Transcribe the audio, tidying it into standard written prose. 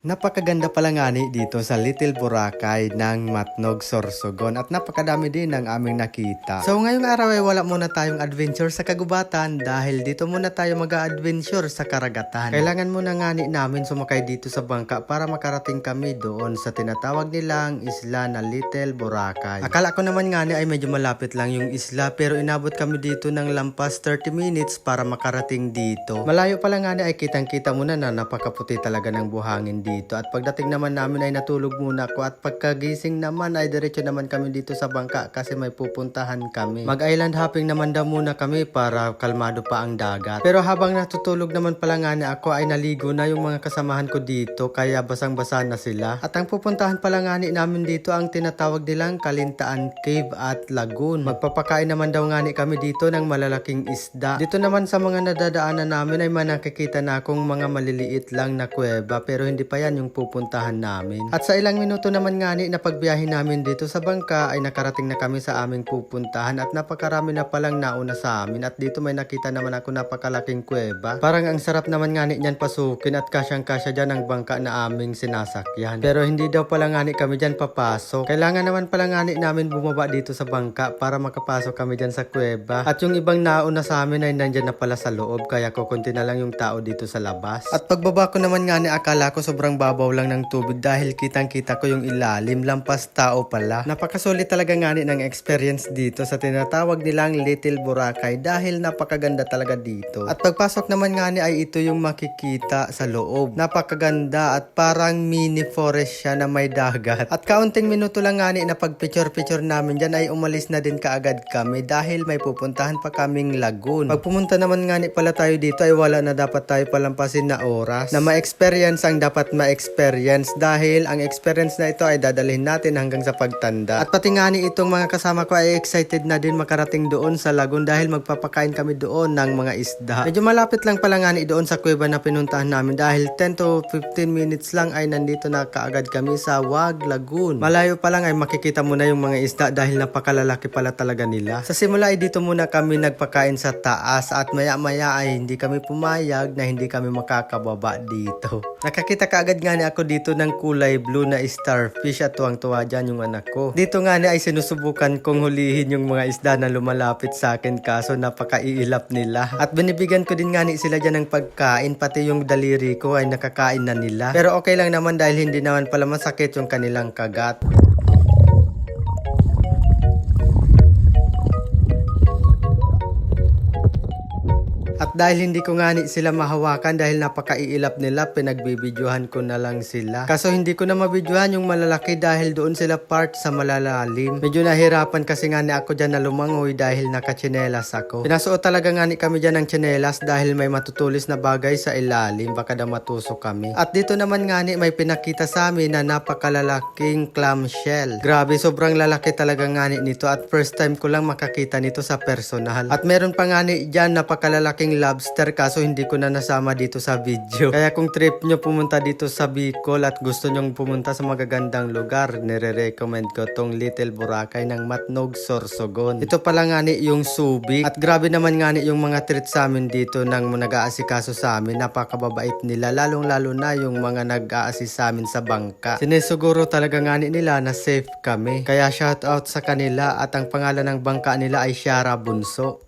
Napakaganda pala nga ni dito sa Little Boracay ng Matnog, Sorsogon at napakadami din ng aming nakita. So ngayong araw ay wala muna tayong adventure sa kagubatan dahil dito muna tayo mag-adventure sa karagatan. Kailangan muna nga ni namin sumakay dito sa bangka para makarating kami doon sa tinatawag nilang isla na Little Boracay. Akala ko naman nga ni ay medyo malapit lang yung isla pero inabot kami dito ng lampas 30 minutes para makarating dito. Malayo pala nga ni ay kitang-kita muna na napakaputi talaga ng buhangin dito. At pagdating naman namin ay natulog muna ako at pagkagising naman ay diretso naman kami dito sa bangka kasi may pupuntahan kami. Mag-island hopping naman daw muna kami para kalmado pa ang dagat. Pero habang natutulog naman pala nga na ako ay naligo na yung mga kasamahan ko dito kaya basang-basa na sila. At ang pupuntahan pala nga namin dito ang tinatawag nilang Kalintaan Cave at Lagoon. Magpapakain naman daw nga kami dito ng malalaking isda. Dito naman sa mga nadadaanan namin ay manakikita na akong mga maliliit lang na kuweba pero hindi pa yan yung pupuntahan namin. At sa ilang minuto naman nga na pagbiyahe namin dito sa bangka ay nakarating na kami sa aming pupuntahan at napakarami na palang nauna sa amin at dito may nakita naman ako napakalaking kuweba. Parang ang sarap naman nga niyan pasukin at kasyang-kasya dyan ang bangka na aming sinasakyan. Pero hindi daw pala nga kami dyan papasok. Kailangan naman pala nga namin bumaba dito sa bangka para makapasok kami dyan sa kuweba. At yung ibang nauna sa amin ay nandyan na pala sa loob kaya kukunti na lang yung tao dito sa labas. At pagbaba ko naman nga akala ko sobrang babaw lang ng tubig dahil kitang-kita ko yung ilalim, lampas tao pala. Napakasulit talaga nga ng experience dito sa tinatawag nilang Little Boracay dahil napakaganda talaga dito. At pagpasok naman nga ay ito yung makikita sa loob. Napakaganda at parang mini forest siya na may dagat. At kaunting minuto lang nga na pagpicture-picture namin dyan ay umalis na din kaagad kami dahil may pupuntahan pa kaming lagoon. Pag pumunta naman nga pala tayo dito ay wala na dapat tayo palampasin na oras na ma-experience ang dapat ma-experience dahil ang experience na ito ay dadalhin natin hanggang sa pagtanda. At pati nga itong mga kasama ko ay excited na din makarating doon sa lagoon dahil magpapakain kami doon ng mga isda. Medyo malapit lang pala nga doon sa kuweba na pinuntahan namin dahil 10 to 15 minutes lang ay nandito na kaagad kami sa Wag Lagoon. Malayo pa lang ay makikita mo na yung mga isda dahil napakalalaki pala talaga nila. Sa simula ay dito muna kami nagpakain sa taas at maya-maya ay hindi kami pumayag na hindi kami makakababa dito. Nakakita kaagad nga ako dito ng kulay blue na starfish at tuwang-tuwa dyan yung anak ko. Dito nga ay sinusubukan kong hulihin yung mga isda na lumalapit sa akin kaso napakaiilap nila. At binibigyan ko din nga sila dyan ng pagkain pati yung daliri ko ay nakakain na nila. Pero okay lang naman dahil hindi naman pala masakit yung kanilang kagat. At dahil hindi ko nga sila mahawakan dahil napakaiilap nila, pinagbibidyohan ko na lang sila. Kaso hindi ko na mabidyohan yung malalaki dahil doon sila part sa malalalim. Medyo nahirapan kasi nga ako dyan na lumangoy dahil nakatsinelas ako. Pinasuot talaga nga kami dyan ng tsinelas dahil may matutulis na bagay sa ilalim, baka daw matusok kami. At dito naman nga may pinakita sa amin na napakalalaking clamshell. Grabe, sobrang lalaki talaga nga nito at first time ko lang makakita nito sa personal. At meron pa nga dyan napakalalaking lobster kaso hindi ko na nasama dito sa video. Kaya kung trip nyo pumunta dito sa Bicol at gusto nyong pumunta sa magagandang lugar, nire-recommend ko tong Little Boracay ng Matnog, Sorsogon. Ito pala nga yung Subic. At grabe naman nga yung mga treat sa amin dito ng nag-aasikaso sa amin. Napakababait nila, lalong-lalo na yung mga nag-aasis sa amin sa bangka. Sinisuguro talaga nga nila na safe kami. Kaya shout out sa kanila at ang pangalan ng bangka nila ay Shara Bunso.